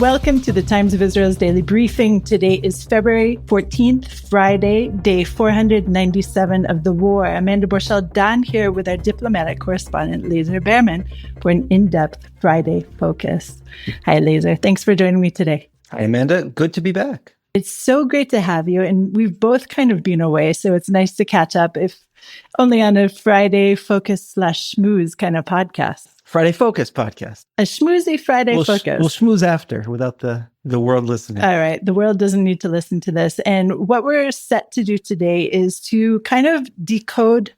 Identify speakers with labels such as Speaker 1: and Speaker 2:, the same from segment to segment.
Speaker 1: Welcome to the Times of Israel's Daily Briefing. Today is February 14th, Friday, day 497 of the war. Amanda Borschel-Dan here with our diplomatic correspondent, Lazar Berman, for an in-depth Friday focus. Hi, Lazar. Thanks for joining me today.
Speaker 2: Hi, Amanda. Good to be back.
Speaker 1: It's so great to have you. And we've both kind of been away, so it's nice to catch up, if only on a Friday focus / schmooze kind of podcast.
Speaker 2: Friday Focus podcast.
Speaker 1: A schmoozy Friday focus.
Speaker 2: We'll schmooze after without the world listening.
Speaker 1: All right. The world doesn't need to listen to this. And what we're set to do today is to kind of decode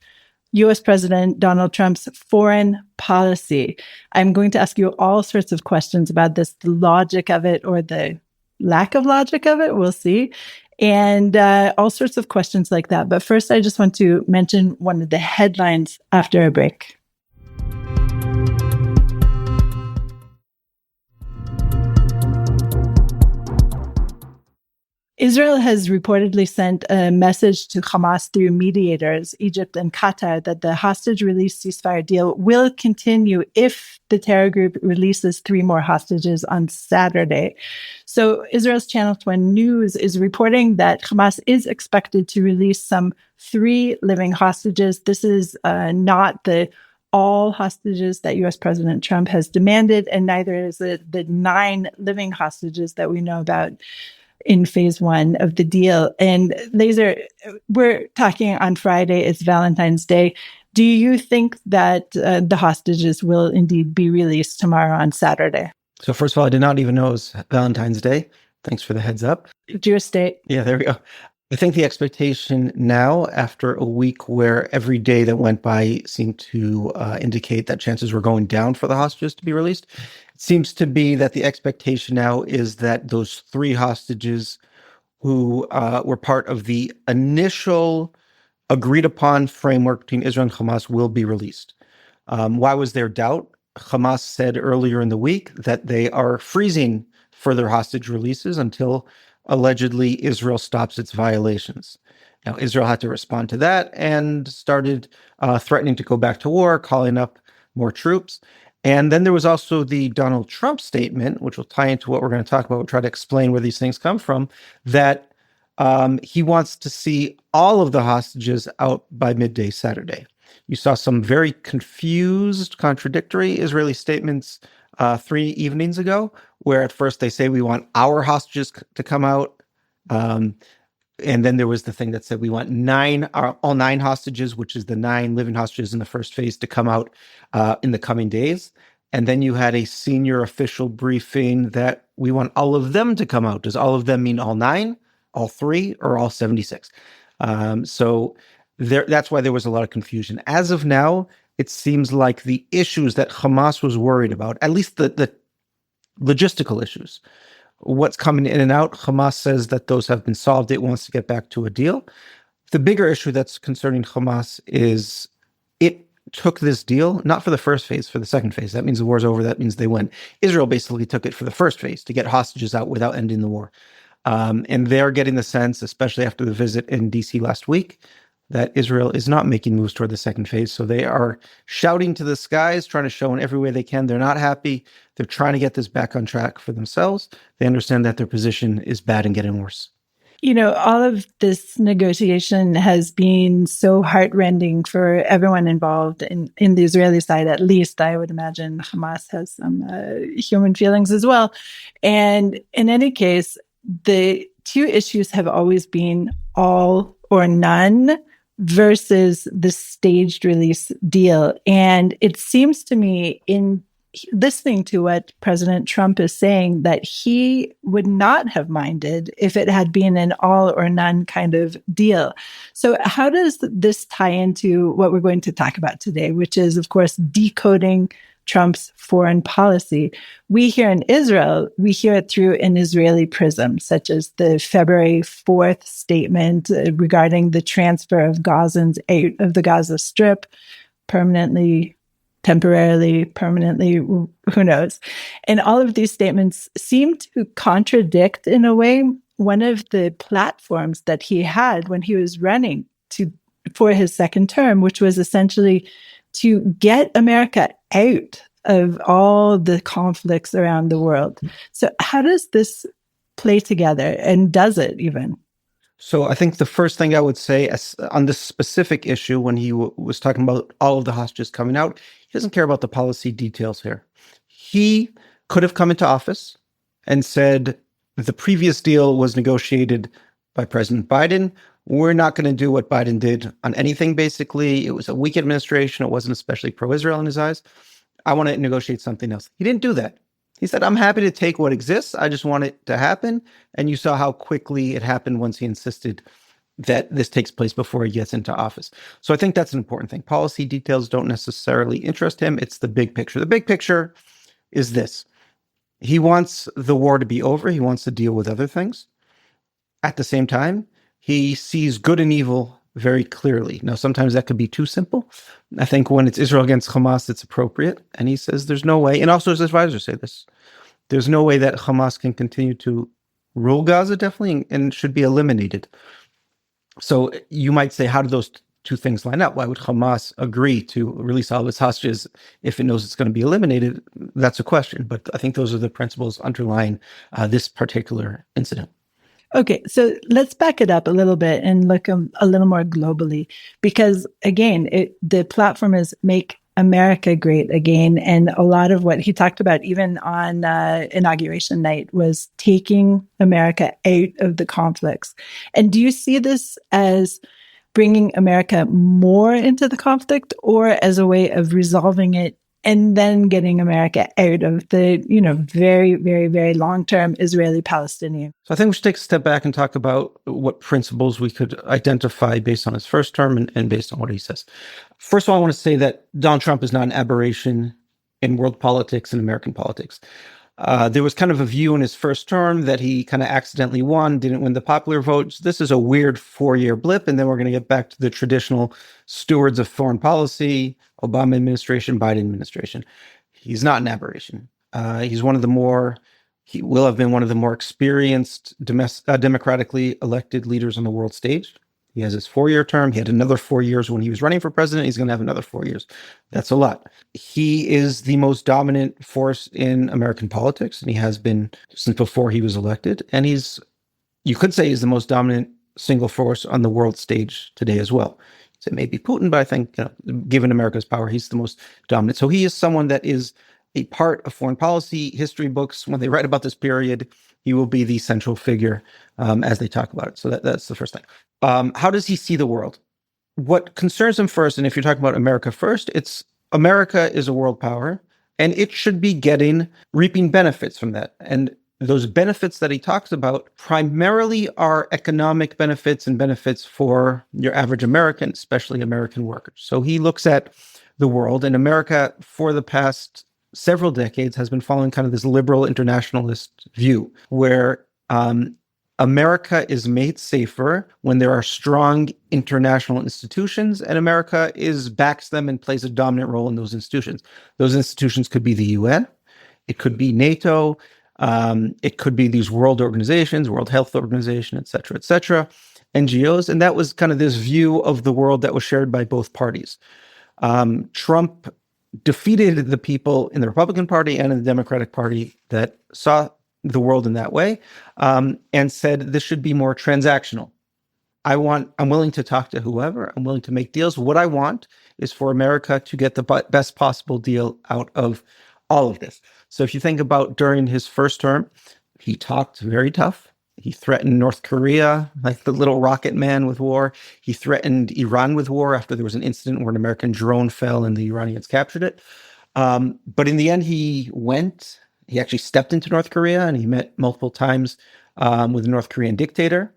Speaker 1: U.S. President Donald Trump's foreign policy. I'm going to ask you all sorts of questions about this, the logic of it or the lack of logic of it. We'll see. And all sorts of questions like that. But first, I just want to mention one of the headlines after a break. Israel has reportedly sent a message to Hamas through mediators, Egypt and Qatar, that the hostage release ceasefire deal will continue if the terror group releases 3 more hostages on Saturday. So Israel's Channel 1 News is reporting that Hamas is expected to release some 3 living hostages. This is not the all hostages that U.S. President Trump has demanded, and neither is it the 9 living hostages that we know about in phase 1 of the deal. And Lazar, we're talking on Friday, it's Valentine's Day. Do you think that the hostages will indeed be released tomorrow on Saturday?
Speaker 2: So first of all, I did not even know it was Valentine's Day. Thanks for the heads up.
Speaker 1: Jewish state.
Speaker 2: Yeah, there we go. I think the expectation now, after a week where every day that went by seemed to indicate that chances were going down for the hostages to be released, it seems to be that the expectation now is that those 3 hostages who were part of the initial agreed upon framework between Israel and Hamas will be released. Why was there doubt? Hamas said earlier in the week that they are freezing further hostage releases until allegedly Israel stops its violations. Now, Israel had to respond to that and started threatening to go back to war, calling up more troops. And then there was also the Donald Trump statement, which will tie into what we're going to talk about. We'll try to explain where these things come from, that he wants to see all of the hostages out by midday Saturday. You saw some very confused, contradictory Israeli statements 3 evenings ago, where at first they say we want our hostages to come out. And then there was the thing that said we want all 9 hostages, which is the 9 living hostages in the first phase, to come out in the coming days. And then you had a senior official briefing that we want all of them to come out. Does all of them mean all 9, all 3, or all 76? So that's why there was a lot of confusion. As of now, it seems like the issues that Hamas was worried about, at least the logistical issues, what's coming in and out, Hamas says that those have been solved. It wants to get back to a deal. The bigger issue that's concerning Hamas is it took this deal, not for the first phase, for the second phase. That means the war's over. That means they win. Israel basically took it for the first phase to get hostages out without ending the war. And they're getting the sense, especially after the visit in D.C. last week, that Israel is not making moves toward the second phase. So they are shouting to the skies, trying to show in every way they can they're not happy. They're trying to get this back on track for themselves. They understand that their position is bad and getting worse.
Speaker 1: You know, all of this negotiation has been so heartrending for everyone involved in the Israeli side, at least. I would imagine Hamas has some human feelings as well. And in any case, the 2 issues have always been all or none versus the staged release deal. And it seems to me, in listening to what President Trump is saying, that he would not have minded if it had been an all or none kind of deal. So how does this tie into what we're going to talk about today, which is, of course, decoding Trump's foreign policy? We here in Israel, we hear it through an Israeli prism, such as the February 4th statement regarding the transfer of Gazans out of the Gaza Strip permanently, temporarily, permanently, who knows? And all of these statements seem to contradict, in a way, one of the platforms that he had when he was running for his second term, which was essentially to get America out of all the conflicts around the world. So how does this play together, and does it even?
Speaker 2: So I think the first thing I would say on this specific issue, when he was talking about all of the hostages coming out, he doesn't care about the policy details here. He could have come into office and said the previous deal was negotiated by President Biden. We're not going to do what Biden did on anything, basically. It was a weak administration. It wasn't especially pro-Israel in his eyes. I want to negotiate something else. He didn't do that. He said, I'm happy to take what exists. I just want it to happen. And you saw how quickly it happened once he insisted that this takes place before he gets into office. So I think that's an important thing. Policy details don't necessarily interest him. It's the big picture. The big picture is this. He wants the war to be over. He wants to deal with other things. At the same time, he sees good and evil very clearly. Now, sometimes that could be too simple. I think when it's Israel against Hamas, it's appropriate. And he says there's no way, and also his advisors say this, there's no way that Hamas can continue to rule Gaza, definitely, and should be eliminated. So you might say, how do those two things line up? Why would Hamas agree to release all of its hostages if it knows it's going to be eliminated? That's a question. But I think those are the principles underlying this particular incident.
Speaker 1: Okay, so let's back it up a little bit and look a little more globally, because again, the platform is Make America Great Again. And a lot of what he talked about, even on inauguration night, was taking America out of the conflicts. And do you see this as bringing America more into the conflict, or as a way of resolving it and then getting America out of the, very, very, very long-term Israeli-Palestinian?
Speaker 2: So I think we should take a step back and talk about what principles we could identify based on his first term and based on what he says. First of all, I want to say that Donald Trump is not an aberration in world politics and American politics. There was kind of a view in his first term that he kind of accidentally won, didn't win the popular vote. This is a weird 4-year blip, and then we're going to get back to the traditional stewards of foreign policy, Obama administration, Biden administration. He's not an aberration. He will have been one of the more experienced democratically elected leaders on the world stage. He has his 4-year term. He had another 4 years when he was running for president. He's going to have another 4 years. That's a lot. He is the most dominant force in American politics, and he has been since before he was elected. And you could say he's the most dominant single force on the world stage today as well. So maybe Putin, but I think, given America's power, he's the most dominant. So he is someone that is a part of foreign policy. History books, when they write about this period, he will be the central figure as they talk about it. So that's the first thing. How does he see the world? What concerns him first, and if you're talking about America first, it's America is a world power, and it should be reaping benefits from that. And those benefits that he talks about primarily are economic benefits and benefits for your average American, especially American workers. So he looks at the world, and America for the past several decades has been following kind of this liberal internationalist view where America is made safer when there are strong international institutions, and America backs them and plays a dominant role in those institutions. Those institutions could be the UN, it could be NATO, it could be these world organizations, World Health Organization, et cetera, NGOs. And that was kind of this view of the world that was shared by both parties. Trump defeated the people in the Republican Party and in the Democratic Party that saw the world in that way, and said this should be more transactional. I'm willing to talk to whoever. I'm willing to make deals. What I want is for America to get the best possible deal out of all of this. So if you think about during his first term, he talked very tough. He threatened North Korea, like the little rocket man, with war. He threatened Iran with war after there was an incident where an American drone fell and the Iranians captured it. But in the end, he actually stepped into North Korea, and he met multiple times with a North Korean dictator.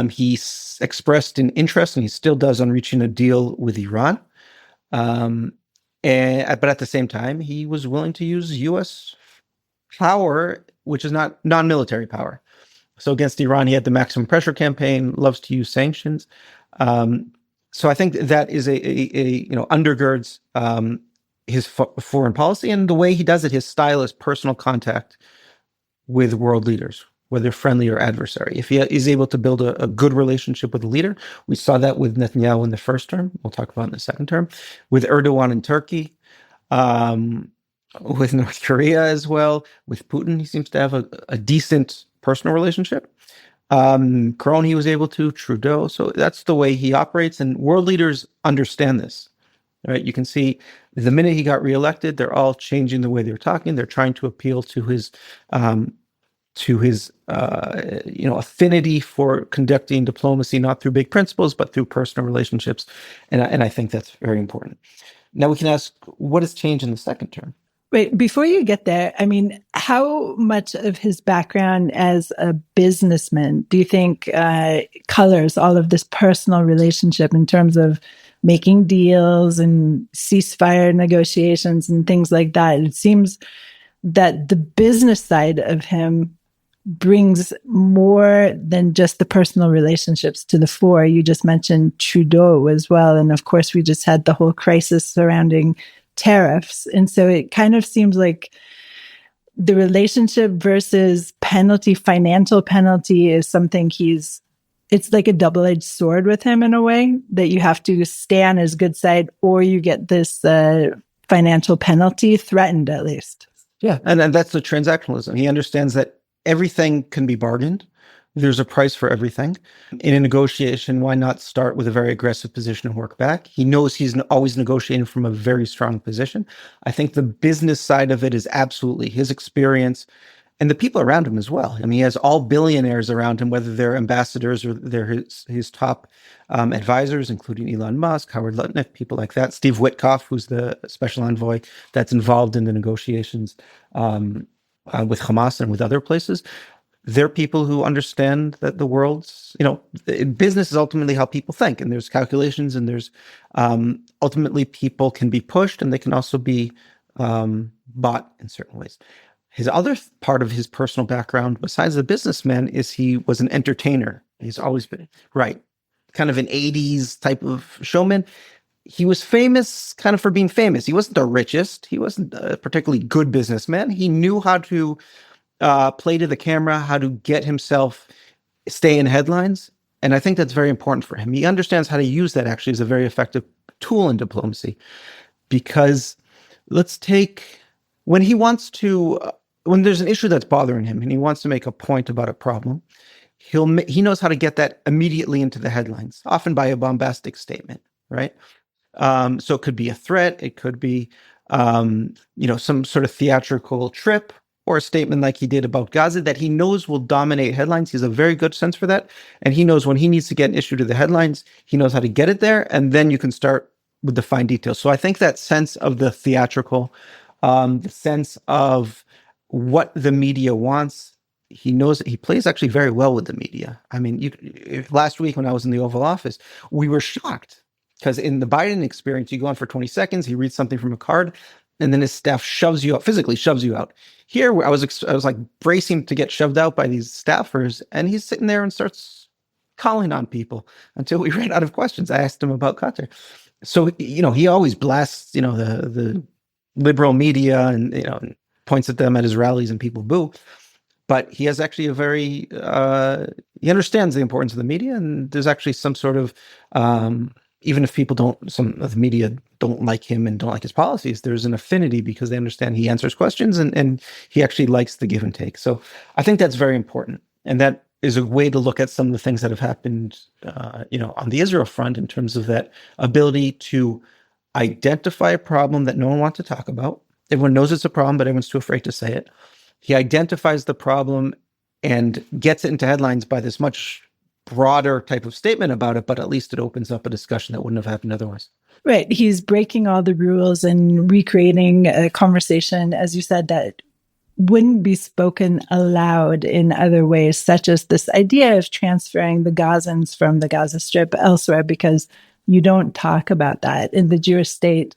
Speaker 2: He expressed an interest, and he still does, on reaching a deal with Iran. But at the same time, he was willing to use U.S. power, which is not non-military power. So against Iran, he had the maximum pressure campaign, loves to use sanctions. So I think that is undergirds his foreign policy, and the way he does it, his style is personal contact with world leaders, whether friendly or adversary. If he is able to build a good relationship with a leader, we saw that with Netanyahu in the first term. We'll talk about in the second term, with Erdogan in Turkey. with North Korea as well. With Putin, he seems to have a decent personal relationship. Macron, he was able to, Trudeau. So that's the way he operates. And world leaders understand this, right? You can see the minute he got reelected, they're all changing the way they're talking. They're trying to appeal to his affinity for conducting diplomacy, not through big principles, but through personal relationships. And I think that's very important. Now we can ask, what has changed in the second term?
Speaker 1: Wait, before you get there, I mean, how much of his background as a businessman do you think colors all of this personal relationship in terms of making deals and ceasefire negotiations and things like that? It seems that the business side of him brings more than just the personal relationships to the fore. You just mentioned Trudeau as well. And of course, we just had the whole crisis surrounding tariffs. And so it kind of seems like the relationship versus penalty, financial penalty, is something it's like a double-edged sword with him in a way, that you have to stay on his good side or you get this financial penalty threatened, at least.
Speaker 2: Yeah, and that's the transactionalism. He understands that everything can be bargained. There's a price for everything. In a negotiation, why not start with a very aggressive position and work back? He knows he's always negotiating from a very strong position. I think the business side of it is absolutely his experience and the people around him as well. I mean, he has all billionaires around him, whether they're ambassadors or they're his top advisors, including Elon Musk, Howard Lutnick, people like that. Steve Witkoff, who's the special envoy that's involved in the negotiations with Hamas and with other places. They're people who understand that the world's, business is ultimately how people think. And there's calculations and there's ultimately people can be pushed and they can also be bought in certain ways. His other part of his personal background, besides the businessman, is he was an entertainer. He's always been, right, kind of an 80s type of showman. He was famous kind of for being famous. He wasn't the richest. He wasn't a particularly good businessman. He knew how to play to the camera, how to get himself stay in headlines. And I think that's very important for him. He understands how to use that actually as a very effective tool in diplomacy. Because let's take, when he wants to, when there's an issue that's bothering him and he wants to make a point about a problem, he knows how to get that immediately into the headlines, often by a bombastic statement, right? So it could be a threat. It could be, some sort of theatrical trip or a statement like he did about Gaza that he knows will dominate headlines. He has a very good sense for that. And he knows when he needs to get an issue to the headlines, he knows how to get it there. And then you can start with the fine details. So I think that sense of the theatrical, the sense of what the media wants, he knows that he plays actually very well with the media. I mean, last week when I was in the Oval Office, we were shocked because in the Biden experience, you go on for 20 seconds, he reads something from a card, and then his staff physically shoves you out. Here, I was like bracing to get shoved out by these staffers, and he's sitting there and starts calling on people until we ran out of questions. I asked him about Qatar. So, he always blasts, the liberal media and, points at them at his rallies and people boo. But he has actually he understands the importance of the media, and there's actually some sort of, even if some of the media don't like him and don't like his policies, there's an affinity because they understand he answers questions and he actually likes the give and take. So I think that's very important. And that is a way to look at some of the things that have happened, on the Israel front in terms of that ability to identify a problem that no one wants to talk about. Everyone knows it's a problem, but everyone's too afraid to say it. He identifies the problem and gets it into headlines by this much broader type of statement about it, but at least it opens up a discussion that wouldn't have happened otherwise.
Speaker 1: Right. He's breaking all the rules and recreating a conversation, as you said, that wouldn't be spoken aloud in other ways, such as this idea of transferring the Gazans from the Gaza Strip elsewhere, because you don't talk about that. In the Jewish state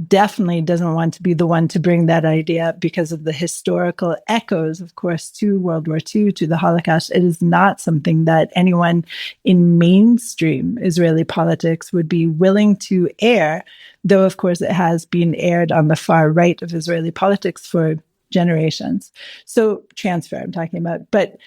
Speaker 1: definitely doesn't want to be the one to bring that idea up because of the historical echoes, of course, to World War II, to the Holocaust. It is not something that anyone in mainstream Israeli politics would be willing to air, though, of course, it has been aired on the far right of Israeli politics for generations. So transfer, I'm talking about. But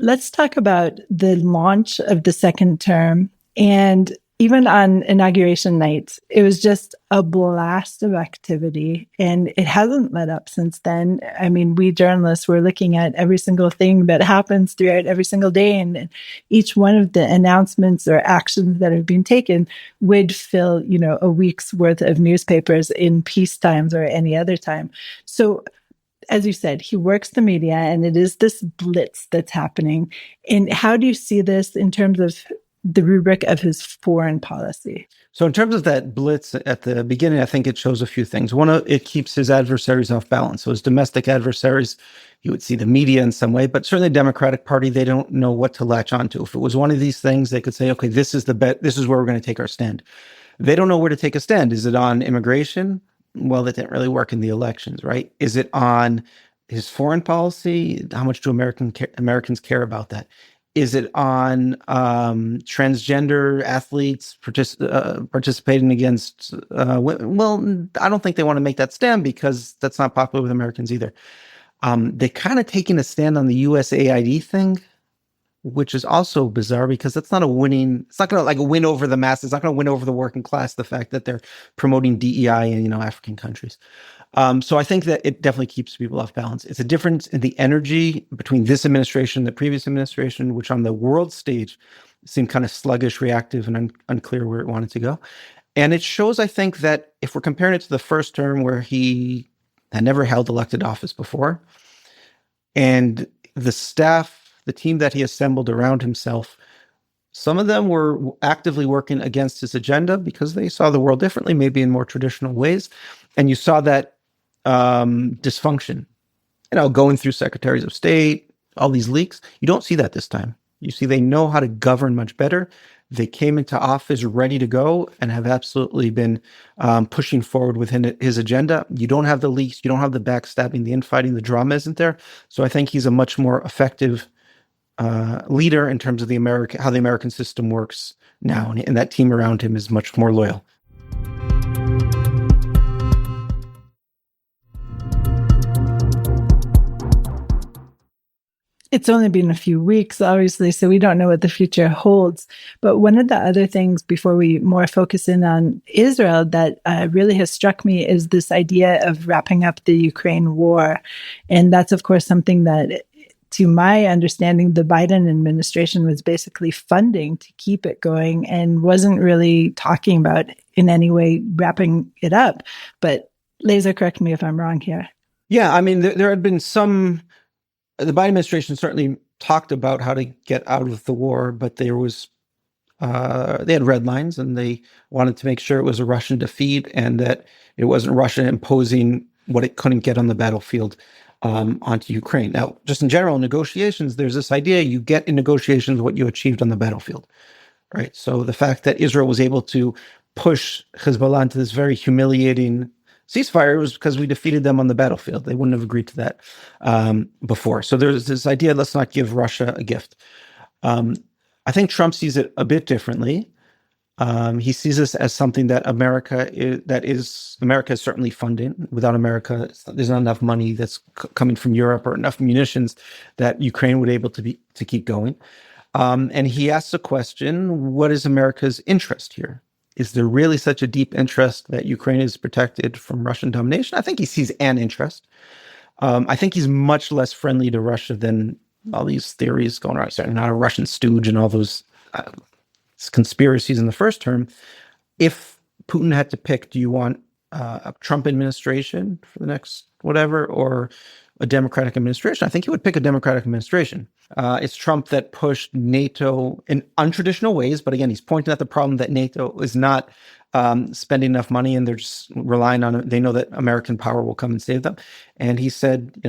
Speaker 1: let's talk about the launch of the second term and even on inauguration night, it was just a blast of activity, and it hasn't let up since then. I mean, we journalists were looking at every single thing that happens throughout every single day, and each one of the announcements or actions that have been taken would fill, a week's worth of newspapers in peace times or any other time. So, as you said, he works the media, and it is this blitz that's happening. And how do you see this in terms of the rubric of his foreign policy?
Speaker 2: So in terms of that blitz at the beginning, I think it shows a few things. One, it keeps his adversaries off balance. So his domestic adversaries, you would see the media in some way, but certainly the Democratic Party, they don't know what to latch onto. If it was one of these things, they could say, okay, this is the bet. This is where we're going to take our stand. They don't know where to take a stand. Is it on immigration? Well, that didn't really work in the elections, right? Is it on his foreign policy? How much do Americans care about that? Is it on transgender athletes participating against women? Well, I don't think they want to make that stand because that's not popular with Americans either. They kind of taking a stand on the USAID thing, which is also bizarre because that's not a winning. It's not going to like win over the masses. It's not going to win over the working class. The fact that they're promoting DEI in African countries. So I think that it definitely keeps people off balance. It's a difference in the energy between this administration and the previous administration, which on the world stage seemed kind of sluggish, reactive, and unclear where it wanted to go. And it shows, I think, that if we're comparing it to the first term where he had never held elected office before, and the staff, the team that he assembled around himself, some of them were actively working against his agenda because they saw the world differently, maybe in more traditional ways. And you saw that dysfunction, going through secretaries of state, all these leaks. You don't see that this time. You see they know how to govern much better. They came into office ready to go and have absolutely been pushing forward within his agenda. You don't have the leaks. You don't have the backstabbing, the infighting, the drama isn't there. So I think he's a much more effective leader in terms of how the American system works now. And that team around him is much more loyal.
Speaker 1: It's only been a few weeks, obviously, so we don't know what the future holds. But one of the other things before we more focus in on Israel that really has struck me is this idea of wrapping up the Ukraine war. And that's, of course, something that, to my understanding, the Biden administration was basically funding to keep it going and wasn't really talking about in any way wrapping it up. But Lazar, correct me if I'm wrong here.
Speaker 2: Yeah, I mean, there had been some. The Biden administration certainly talked about how to get out of the war, but they had red lines, and they wanted to make sure it was a Russian defeat and that it wasn't Russia imposing what it couldn't get on the battlefield onto Ukraine. Now, just in general, negotiations, there's this idea you get in negotiations what you achieved on the battlefield, right? So the fact that Israel was able to push Hezbollah into this very humiliating ceasefire was because we defeated them on the battlefield. They wouldn't have agreed to that before. So there's this idea, let's not give Russia a gift. I think Trump sees it a bit differently. He sees this as something that America is certainly funding. Without America, there's not enough money that's coming from Europe or enough munitions that Ukraine would be able to keep going. And he asks a question, what is America's interest here? Is there really such a deep interest that Ukraine is protected from Russian domination? I think he sees an interest. I think he's much less friendly to Russia than all these theories going around. Certainly not a Russian stooge and all those conspiracies in the first term. If Putin had to pick, do you want a Trump administration for the next whatever, or a Democratic administration? I think he would pick a Democratic administration. It's Trump that pushed NATO in untraditional ways, but again, he's pointing at the problem that NATO is not spending enough money, and they're just relying on it. They know that American power will come and save them. And he said,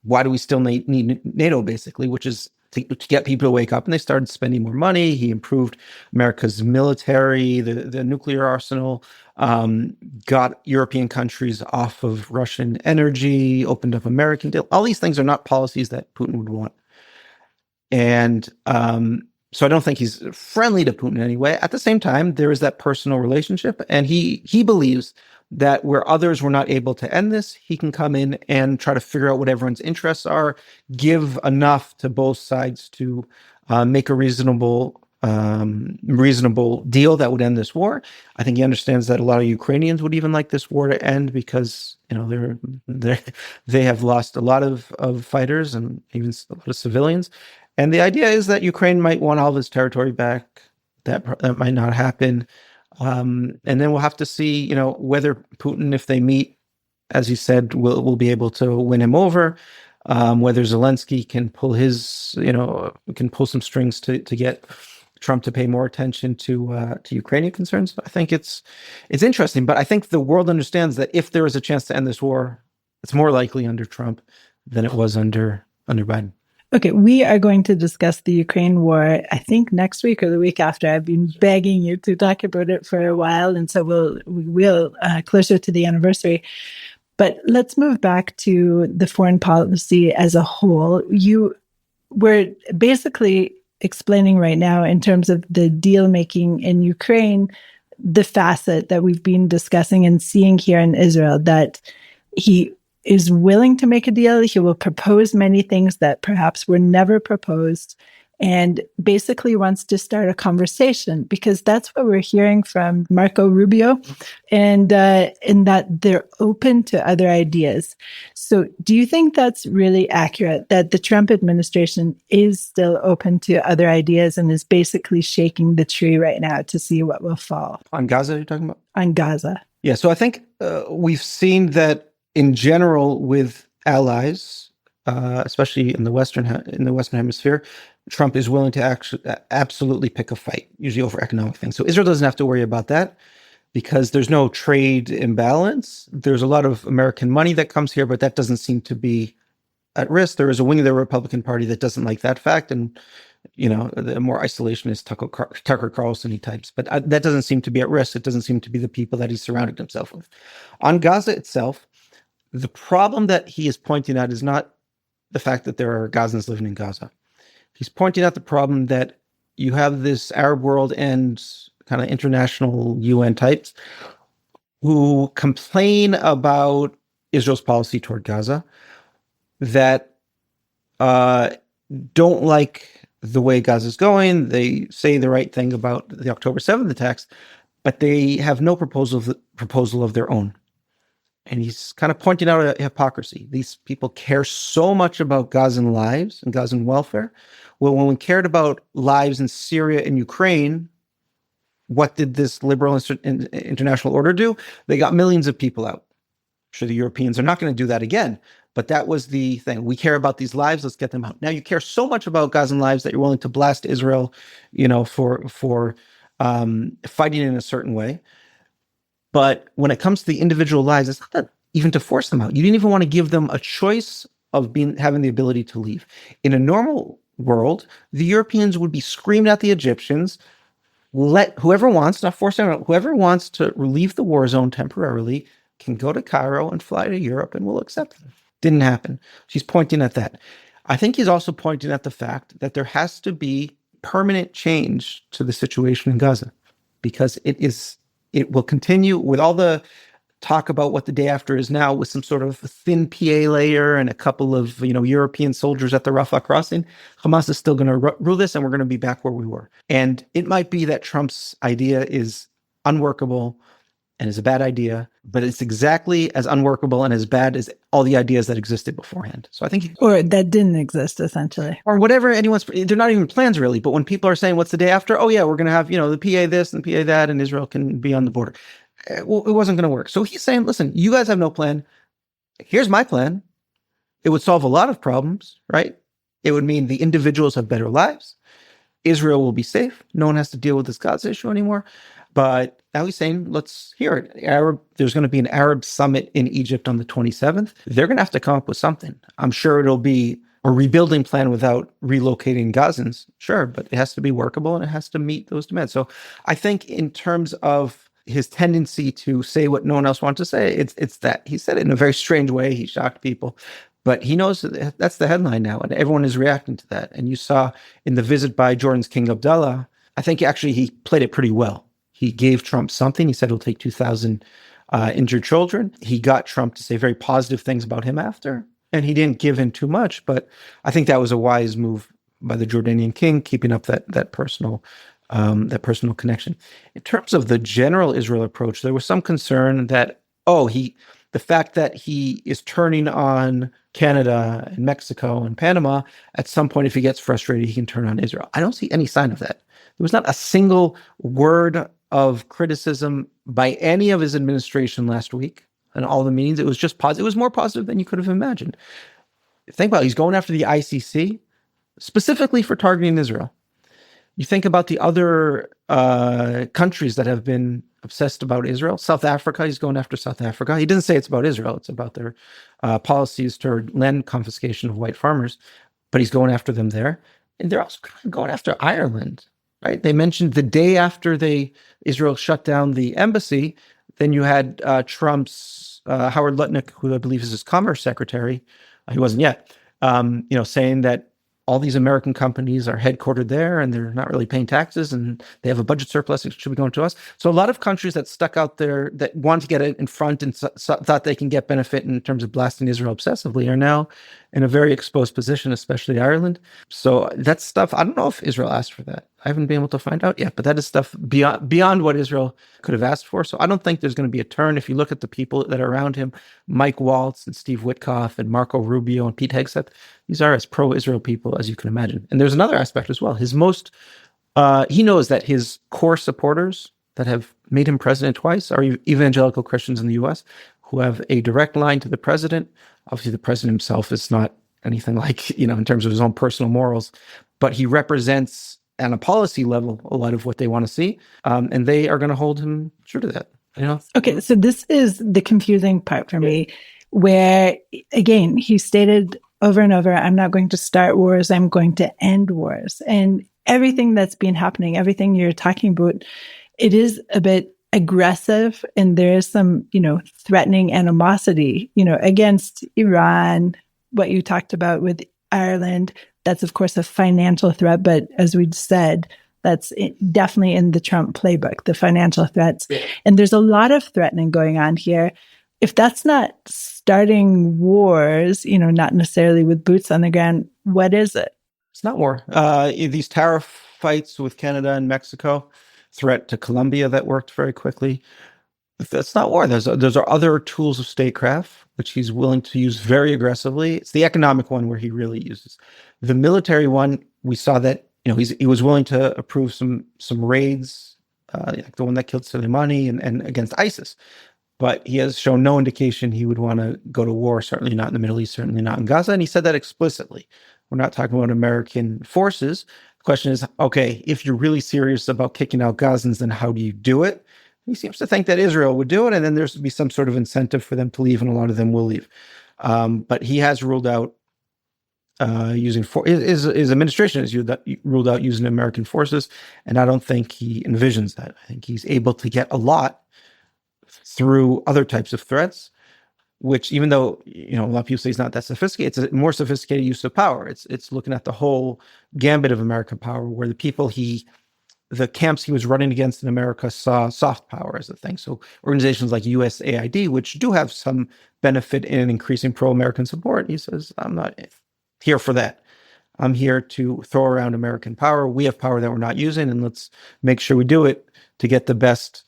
Speaker 2: why do we still need NATO, basically, which is to get people to wake up, and they started spending more money. He improved America's military, the nuclear arsenal, got European countries off of Russian energy, opened up American deal. All these things are not policies that Putin would want. And so I don't think he's friendly to Putin anyway. At the same time, there is that personal relationship, and he believes that where others were not able to end this, he can come in and try to figure out what everyone's interests are, give enough to both sides to make a reasonable reasonable deal that would end this war. I think he understands that a lot of Ukrainians would even like this war to end because they have lost a lot of fighters and even a lot of civilians. And the idea is that Ukraine might want all of its territory back. That might not happen. And then we'll have to see, whether Putin, if they meet, as he said, will be able to win him over. Whether Zelensky can pull some strings to get Trump to pay more attention to Ukrainian concerns. I think it's interesting, but I think the world understands that if there is a chance to end this war, it's more likely under Trump than it was under Biden.
Speaker 1: Okay, we are going to discuss the Ukraine war, I think next week or the week after. I've been begging you to talk about it for a while, and so we will closer to the anniversary. But let's move back to the foreign policy as a whole. You were basically explaining right now, in terms of the deal making in Ukraine, the facet that we've been discussing and seeing here in Israel, that he is willing to make a deal. He will propose many things that perhaps were never proposed, and basically wants to start a conversation, because that's what we're hearing from Marco Rubio, and in that they're open to other ideas. So do you think that's really accurate, that the Trump administration is still open to other ideas and is basically shaking the tree right now to see what will fall?
Speaker 2: On Gaza, you're talking about?
Speaker 1: On Gaza.
Speaker 2: Yeah, so I think we've seen that in general with allies, especially in the Western Hemisphere, Trump is willing to actually absolutely pick a fight, usually over economic things. So Israel doesn't have to worry about that because there's no trade imbalance. There's a lot of American money that comes here, but that doesn't seem to be at risk. There is a wing of the Republican Party that doesn't like that fact, and the more isolationist Tucker Carlson types, but that doesn't seem to be at risk. It doesn't seem to be the people that he's surrounded himself with. On Gaza itself, the problem that he is pointing out is not the fact that there are Gazans living in Gaza. He's pointing out the problem that you have this Arab world and kind of international UN types who complain about Israel's policy toward Gaza, that don't like the way Gaza's going. They say the right thing about the October 7th attacks, but they have no proposal of their own. And he's kind of pointing out a hypocrisy. These people care so much about Gazan lives and Gazan welfare. Well, when we cared about lives in Syria and Ukraine, what did this liberal international order do? They got millions of people out. I'm sure the Europeans are not going to do that again, but that was the thing. We care about these lives. Let's get them out. Now you care so much about Gazan lives that you're willing to blast Israel, for fighting in a certain way. But when it comes to the individual lives, it's not that even to force them out. You didn't even want to give them a choice of having the ability to leave. In a normal world, the Europeans would be screaming at the Egyptians, let whoever wants, not force them out, whoever wants to relieve the war zone temporarily can go to Cairo and fly to Europe and we'll accept them. Didn't happen. She's pointing at that. I think he's also pointing at the fact that there has to be permanent change to the situation in Gaza, because it will continue with all the talk about what the day after is now, with some sort of thin PA layer and a couple of European soldiers at the Rafah crossing. Hamas is still going to rule this, and we're going to be back where we were. And it might be that Trump's idea is unworkable and is a bad idea, but it's exactly as unworkable and as bad as all the ideas that existed beforehand. So I think,
Speaker 1: or that didn't exist, essentially,
Speaker 2: or whatever they're not even plans really. But when people are saying, "What's the day after?" Oh yeah, we're going to have the PA this and PA that, and Israel can be on the border. Well, it wasn't going to work. So he's saying, "Listen, you guys have no plan. Here's my plan. It would solve a lot of problems, right? It would mean the individuals have better lives. Israel will be safe. No one has to deal with this Gaza issue anymore." But now he's saying, let's hear it. There's going to be an Arab summit in Egypt on the 27th. They're going to have to come up with something. I'm sure it'll be a rebuilding plan without relocating Gazans. Sure, but it has to be workable and it has to meet those demands. So I think in terms of his tendency to say what no one else wants to say, it's that he said it in a very strange way. He shocked people. But he knows that's the headline now, and everyone is reacting to that. And you saw in the visit by Jordan's King Abdullah, I think actually he played it pretty well. He gave Trump something. He said he'll take 2,000 injured children. He got Trump to say very positive things about him after, and he didn't give in too much. But I think that was a wise move by the Jordanian king, keeping up that personal connection. In terms of the general Israel approach, there was some concern that the fact that he is turning on Canada and Mexico and Panama, at some point, if he gets frustrated, he can turn on Israel. I don't see any sign of that. There was not a single word of criticism by any of his administration last week and all the meetings. It was just positive. It was more positive than you could have imagined. Think about it. He's going after the ICC specifically for targeting Israel. You think about the other countries that have been obsessed about Israel. South Africa, he's going after South Africa. He didn't say it's about Israel. It's about their policies toward land confiscation of white farmers, but he's going after them there. And they're also going after Ireland, right? They mentioned the day after Israel shut down the embassy, then you had Trump's Howard Lutnick, who I believe is his commerce secretary. He wasn't yet, saying that all these American companies are headquartered there and they're not really paying taxes and they have a budget surplus that should be going to us. So a lot of countries that stuck out there that want to get it in front and thought they can get benefit in terms of blasting Israel obsessively are now in a very exposed position, especially Ireland. So that's stuff, I don't know if Israel asked for that. I haven't been able to find out yet, but that is stuff beyond what Israel could have asked for. So I don't think there's going to be a turn. If you look at the people that are around him, Mike Waltz and Steve Witkoff and Marco Rubio and Pete Hegseth, these are as pro-Israel people as you can imagine. And there's another aspect as well. He knows that his core supporters that have made him president twice are evangelical Christians in the U.S. who have a direct line to the president. Obviously, the president himself is not anything like, in terms of his own personal morals, but he represents on a policy level a lot of what they want to see. And they are going to hold him true to that.
Speaker 1: Okay, so this is the confusing part for me, where, again, he stated over and over, I'm not going to start wars, I'm going to end wars. And everything that's been happening, everything you're talking about, it is a bit aggressive, and there is some, threatening animosity, against Iran, what you talked about with Ireland. That's, of course, a financial threat, but as we said, that's definitely in the Trump playbook, the financial threats. Yeah. And there's a lot of threatening going on here. If that's not starting wars, not necessarily with boots on the ground, what is it?
Speaker 2: It's not war. These tariff fights with Canada and Mexico, threat to Colombia that worked very quickly. That's not war. Those are other tools of statecraft, which he's willing to use very aggressively. It's the economic one where he really uses. The military one, we saw that he was willing to approve some raids, like the one that killed Soleimani and against ISIS. But he has shown no indication he would want to go to war, certainly not in the Middle East, certainly not in Gaza. And he said that explicitly. We're not talking about American forces. The question is, okay, if you're really serious about kicking out Gazans, then how do you do it? He seems to think that Israel would do it, and then there's to be some sort of incentive for them to leave, and a lot of them will leave. But he has ruled out using his administration has ruled out using American forces, and I don't think he envisions that. I think he's able to get a lot through other types of threats, which, even though a lot of people say it's not that sophisticated, it's a more sophisticated use of power. It's looking at the whole gambit of American power, where the camps he was running against in America saw soft power as a thing. So organizations like USAID, which do have some benefit in increasing pro-American support, he says, I'm not here for that. I'm here to throw around American power. We have power that we're not using, and let's make sure we do it to get the best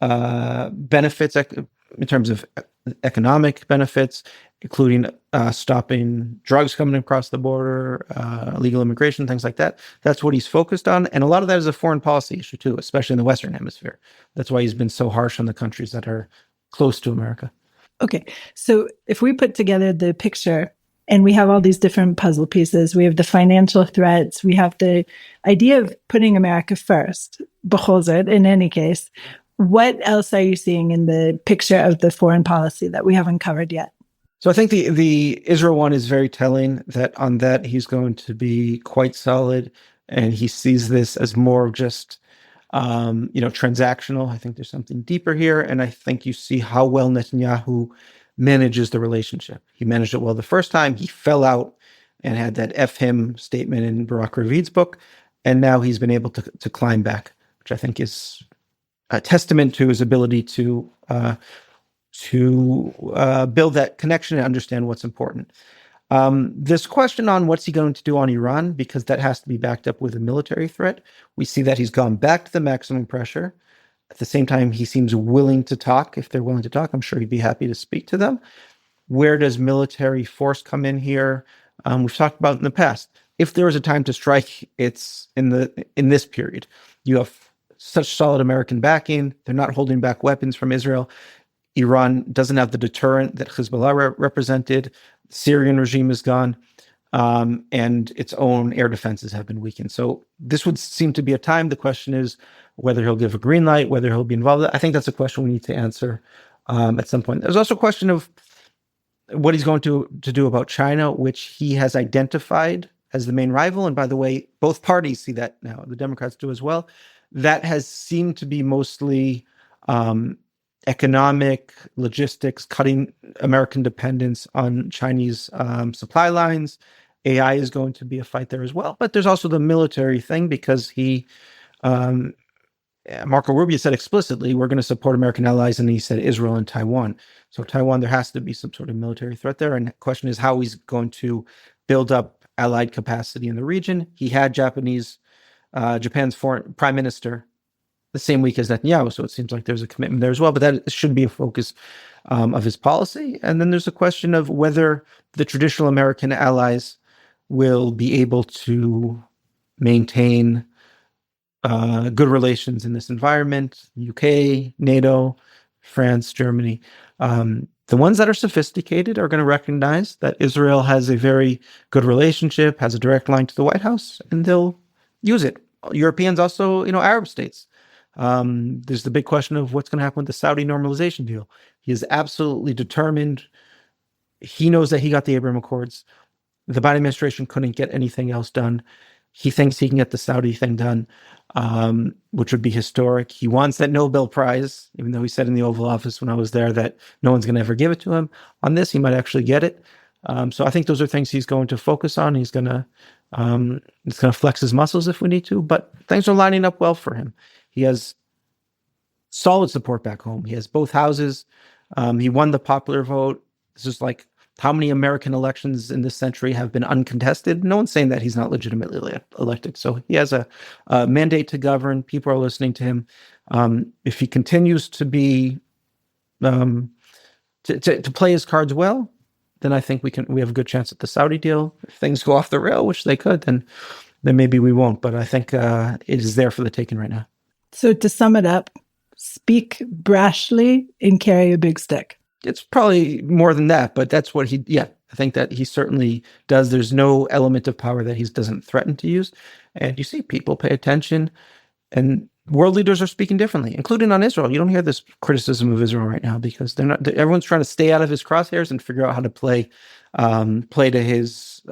Speaker 2: benefits in terms of economic benefits, including stopping drugs coming across the border, illegal immigration, things like that. That's what he's focused on. And a lot of that is a foreign policy issue too, especially in the Western Hemisphere. That's why he's been so harsh on the countries that are close to America.
Speaker 1: Okay. So if we put together the picture and we have all these different puzzle pieces, we have the financial threats, we have the idea of putting America first, b'chol zot, in any case, what else are you seeing in the picture of the foreign policy that we haven't covered yet?
Speaker 2: So I think the Israel one is very telling, that on that he's going to be quite solid, and he sees this as more of just transactional. I think there's something deeper here, and I think you see how well Netanyahu manages the relationship. He managed it well the first time. He fell out and had that F him statement in Barak Ravid's book, and now he's been able to climb back, which I think is a testament to his ability to build that connection and understand what's important. This question on what's he going to do on Iran, because that has to be backed up with a military threat. We see that he's gone back to the maximum pressure. At the same time, he seems willing to talk. If they're willing to talk, I'm sure he'd be happy to speak to them. Where does military force come in here? We've talked about in the past. If there is a time to strike, it's in this period. You have such solid American backing. They're not holding back weapons from Israel. Iran doesn't have the deterrent that Hezbollah represented. The Syrian regime is gone. And its own air defenses have been weakened. So this would seem to be a time. The question is whether he'll give a green light, whether he'll be involved. I think that's a question we need to answer at some point. There's also a question of what he's going to do about China, which he has identified as the main rival. And by the way, both parties see that now. The Democrats do as well. That has seemed to be mostly economic, logistics, cutting American dependence on Chinese supply lines. AI is going to be a fight there as well. But there's also the military thing, because Marco Rubio said explicitly, we're going to support American allies, and he said Israel and Taiwan. So Taiwan, there has to be some sort of military threat there. And the question is how he's going to build up allied capacity in the region. He had Japan's foreign prime minister the same week as Netanyahu, so it seems like there's a commitment there as well. But that should be a focus of his policy. And then there's a question of whether the traditional American allies will be able to maintain good relations in this environment. UK, NATO, France, Germany. The ones that are sophisticated are going to recognize that Israel has a very good relationship, has a direct line to the White House, and they'll use it. Europeans also, Arab states. There's the big question of what's going to happen with the Saudi normalization deal. He is absolutely determined. He knows that he got the Abraham Accords. The Biden administration couldn't get anything else done. He thinks he can get the Saudi thing done, which would be historic. He wants that Nobel Prize, even though he said in the Oval Office when I was there that no one's going to ever give it to him. On this, he might actually get it. So I think those are things he's going to focus on. He's going to flex his muscles if we need to, but things are lining up well for him. He has solid support back home. He has both houses. He won the popular vote. This is like how many American elections in this century have been uncontested. No one's saying that he's not legitimately elected. So he has a mandate to govern. People are listening to him. If he continues to be to play his cards well, then I think we have a good chance at the Saudi deal. If things go off the rail, which they could, then maybe we won't. But I think it is there for the taking right now.
Speaker 1: So to sum it up, speak brashly and carry a big stick.
Speaker 2: It's probably more than that, but that's what I think that he certainly does. There's no element of power that he doesn't threaten to use. And you see people pay attention, and world leaders are speaking differently, including on Israel. You don't hear this criticism of Israel right now because everyone's trying to stay out of his crosshairs and figure out how to play to his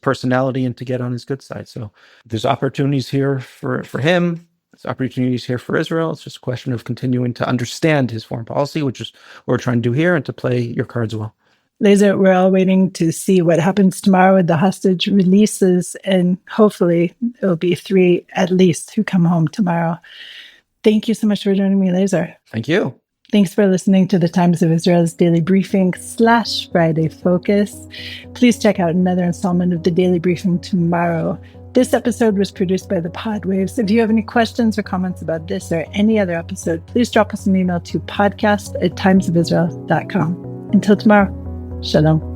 Speaker 2: personality and to get on his good side. So there's opportunities here for him. There's opportunities here for Israel. It's just a question of continuing to understand his foreign policy, which is what we're trying to do here, and to play your cards well.
Speaker 1: Lazar, we're all waiting to see what happens tomorrow with the hostage releases, and hopefully it'll be 3 at least who come home tomorrow. Thank you so much for joining me, Lazar.
Speaker 2: Thank you.
Speaker 1: Thanks for listening to the Times of Israel's Daily Briefing / Friday Focus. Please check out another installment of the Daily Briefing tomorrow. This episode was produced by the Podwaves. If you have any questions or comments about this or any other episode, please drop us an email to podcast@timesofisrael.com. Until tomorrow, shalom.